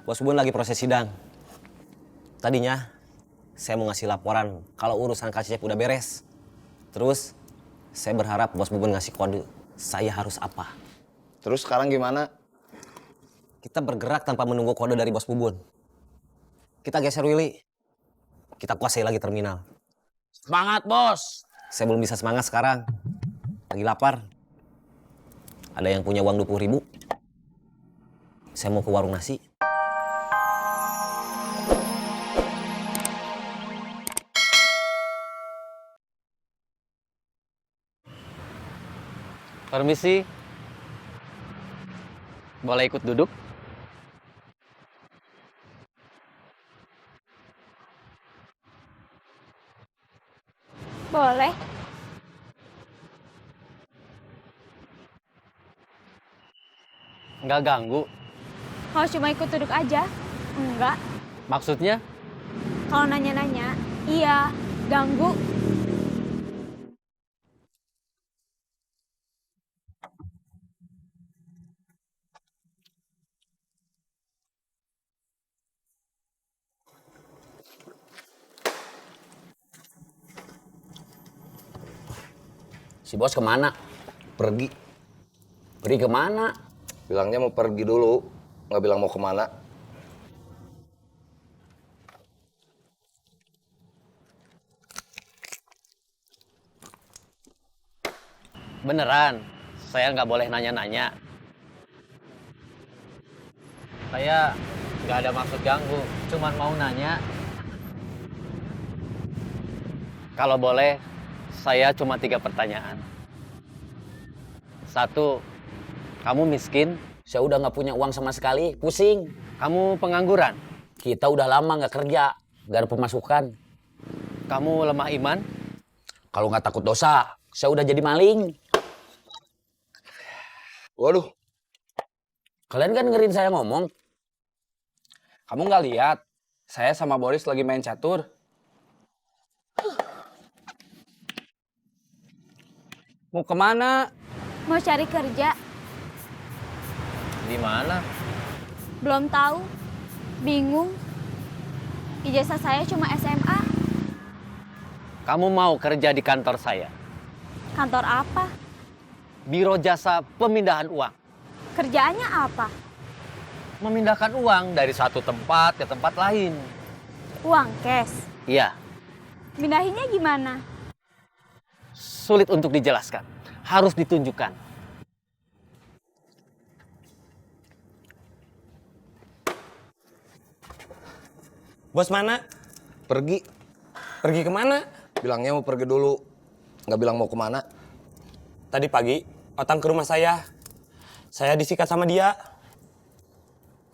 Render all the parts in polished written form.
Bos Bubun lagi proses sidang. Tadinya saya mau ngasih laporan kalau urusan Kak Cecep udah beres. Terus saya berharap Bos Bubun ngasih kode saya harus apa. Terus sekarang gimana? Kita bergerak tanpa menunggu kode dari Bos Bubun. Kita geser Willy. Kita kuasai lagi terminal. Semangat, Bos. Saya belum bisa semangat sekarang. Lagi lapar. Ada yang punya uang 20.000? Saya mau ke warung nasi. Permisi. Boleh ikut duduk? Boleh. Nggak ganggu. Kalau cuma ikut duduk aja, enggak. Maksudnya? Kalau nanya-nanya, iya, ganggu. Si bos kemana? Pergi. Pergi kemana? Bilangnya mau pergi dulu, nggak bilang mau kemana. Beneran, saya nggak boleh nanya-nanya. Saya nggak ada maksud ganggu, cuman mau nanya. Kalau boleh, saya cuma 3 pertanyaan. 1, kamu miskin? Saya udah nggak punya uang sama sekali, pusing. Kamu pengangguran? Kita udah lama nggak kerja, nggak ada pemasukan. Kamu lemah iman? Kalau nggak takut dosa, saya udah jadi maling. Waduh, Kalian kan ngerin saya ngomong. Kamu nggak lihat? Saya sama Boris lagi main catur. Mau kemana? Mau cari kerja, Di mana? belum tahu. Bingung. Ijazah saya cuma SMA. Kamu mau kerja di kantor saya? Kantor apa? Biro Jasa Pemindahan Uang. Kerjaannya apa? Memindahkan uang dari satu tempat ke tempat lain. Uang cash. Iya, Pindahinnya gimana? sulit untuk dijelaskan. Harus ditunjukkan. Bos mana? pergi. Pergi kemana? Bilangnya mau pergi dulu, nggak bilang mau kemana. Tadi pagi, Otang ke rumah saya. Saya disikat sama dia.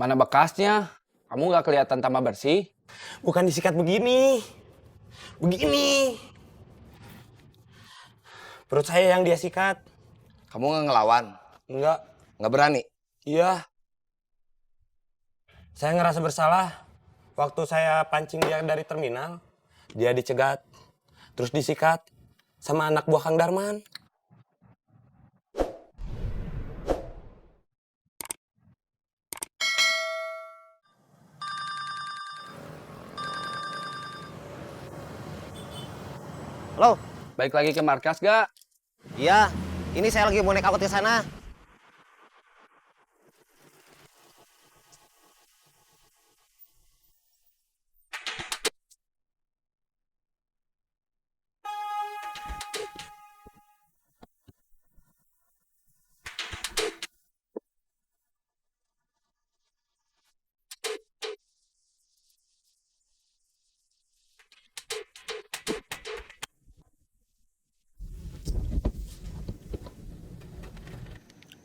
Mana bekasnya? Kamu nggak kelihatan tambah bersih? Bukan disikat begini. Begini. Perut saya yang dia sikat. Kamu nggak ngelawan, Enggak. nggak berani. Iya. Saya ngerasa bersalah. Waktu saya pancing dia dari terminal, dia dicegat. Terus disikat sama anak buah Kang Darman. Halo? Balik lagi ke markas gak? Iya, ini saya lagi mau naik angkot ke sana.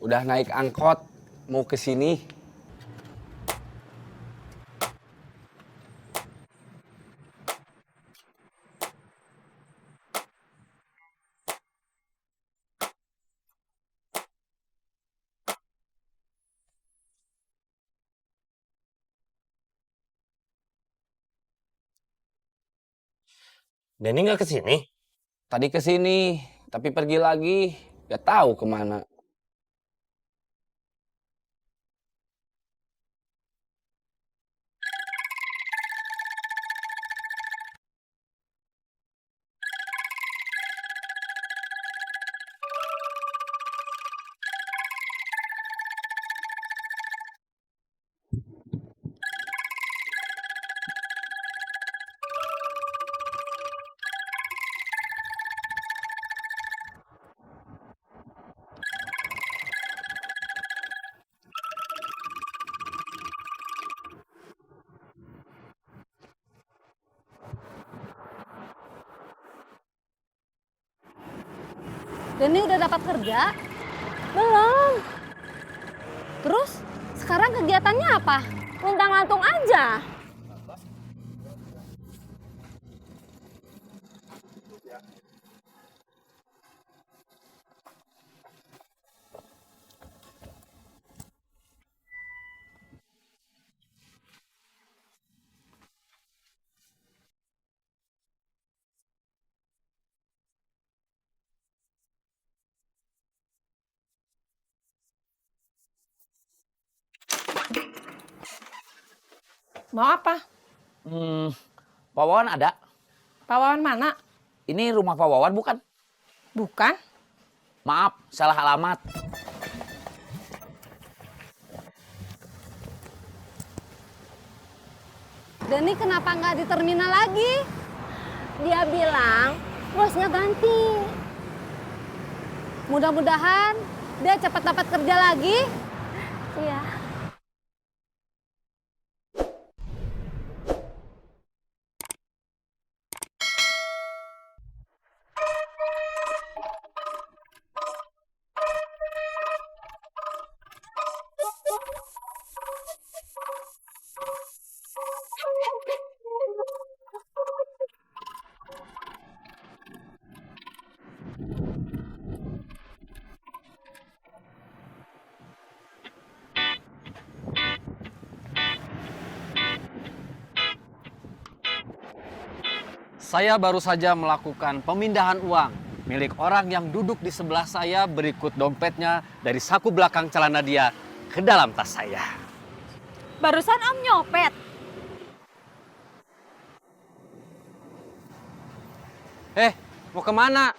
Udah naik angkot, mau ke sini. Denny nggak ke sini? Tadi ke sini, tapi pergi lagi. Gak tahu kemana. Denny udah dapat kerja? Belum. Terus sekarang kegiatannya apa? Luntang-lantung aja. Mau apa? Pak Wawan ada? Pak Wawan mana? Ini rumah Pak Wawan bukan? Bukan. Maaf, salah alamat. Denny kenapa nggak di terminal lagi? Dia bilang bosnya ganti. Mudah-mudahan dia cepat dapat kerja lagi. Iya. Saya baru saja melakukan pemindahan uang milik orang yang duduk di sebelah saya berikut dompetnya dari saku belakang celana dia ke dalam tas saya. Barusan Om nyopet. Mau kemana?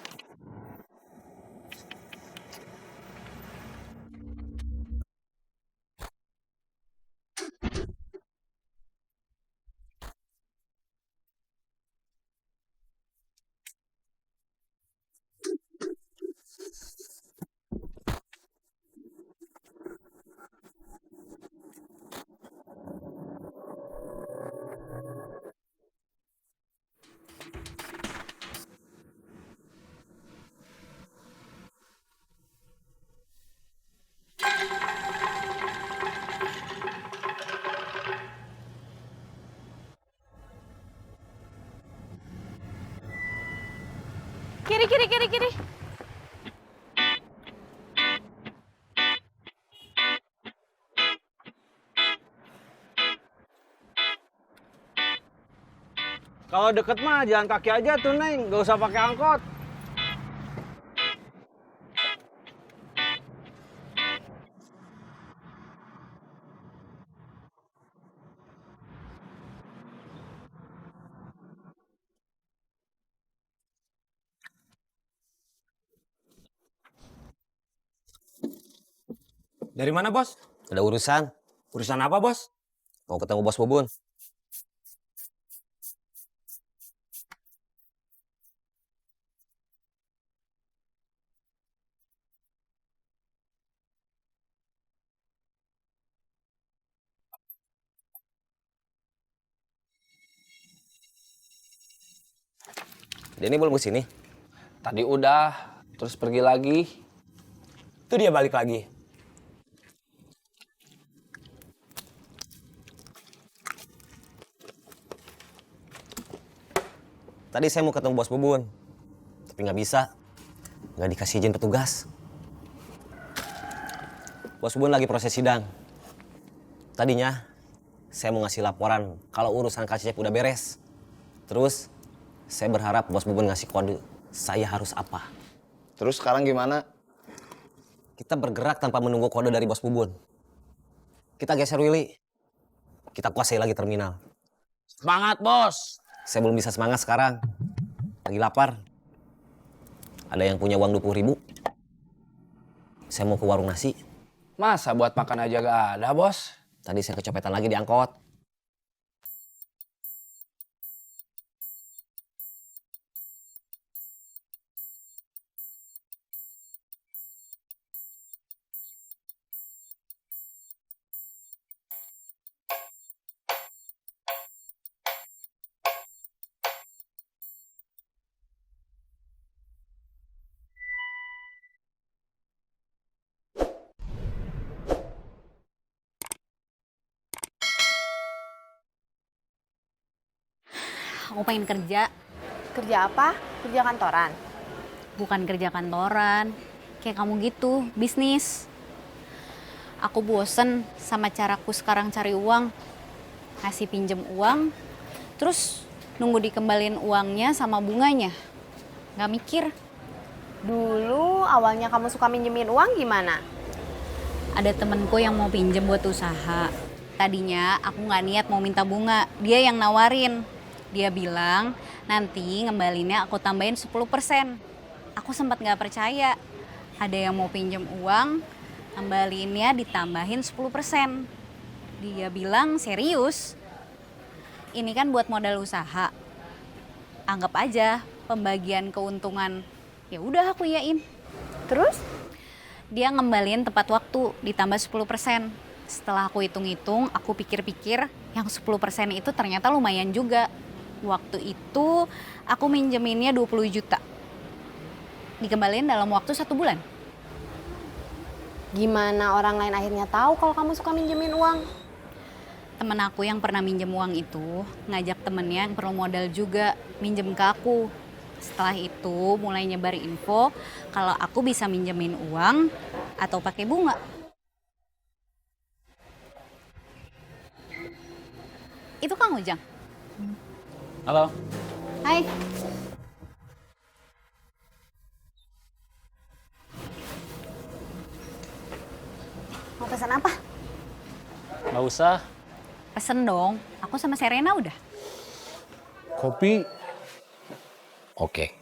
Kiri, kiri, kiri, kiri. Kalau deket mah jalan kaki aja tuh, Neng. Gak usah pakai angkot. Dari mana, Bos? Ada urusan. Urusan apa, Bos? Mau ketemu Bos Bubun. Denny belum kesini? Tadi udah, terus pergi lagi. Itu dia balik lagi. Tadi saya mau ketemu Bos Bubun, tapi nggak bisa. Nggak dikasih izin petugas. Bos Bubun lagi proses sidang. Tadinya saya mau ngasih laporan kalau urusan Kak Cecep udah beres. Terus saya berharap Bos Bubun ngasih kode saya harus apa. Terus sekarang gimana? Kita bergerak tanpa menunggu kode dari Bos Bubun. Kita geser Willy. Kita kuasai lagi terminal. Semangat, Bos. Saya belum bisa semangat sekarang. Lagi lapar. Ada yang punya uang 20.000? Saya mau ke warung nasi. Masa buat makan aja gak ada, Bos? Tadi saya kecopetan lagi di angkot. Aku pengen kerja, Kerja apa? Kerja kantoran? bukan kerja kantoran. Kayak kamu gitu, bisnis. Aku bosen sama caraku sekarang cari uang. Ngasih pinjem uang, terus nunggu dikembalin uangnya sama bunganya. Nggak mikir. Dulu awalnya kamu suka minjemin uang gimana? Ada temenku yang mau pinjem buat usaha. Tadinya aku nggak niat mau minta bunga, dia yang nawarin. Dia bilang nanti ngembalinnya aku tambahin 10%. Aku sempat nggak percaya. Ada yang mau pinjem uang, ngembalinnya ditambahin 10%. Dia bilang serius. Ini kan buat modal usaha. Anggap aja pembagian keuntungan. Ya udah aku iyain. Terus? Dia ngembaliin tepat waktu ditambah 10%. Setelah aku hitung-hitung, aku pikir-pikir yang 10% itu ternyata lumayan juga. Waktu itu aku minjeminnya 20 juta. Dikembaliin dalam waktu 1 bulan. Gimana orang lain akhirnya tahu kalau kamu suka minjemin uang? Temen aku yang pernah minjem uang itu ngajak temennya yang perlu modal juga minjem ke aku. Setelah itu mulai nyebar info kalau aku bisa minjemin uang atau pakai bunga. Itu Kang Ujang. Halo. Hai. Mau pesan apa? Nggak usah. Pesen dong. Aku sama Serena udah. Kopi. Oke.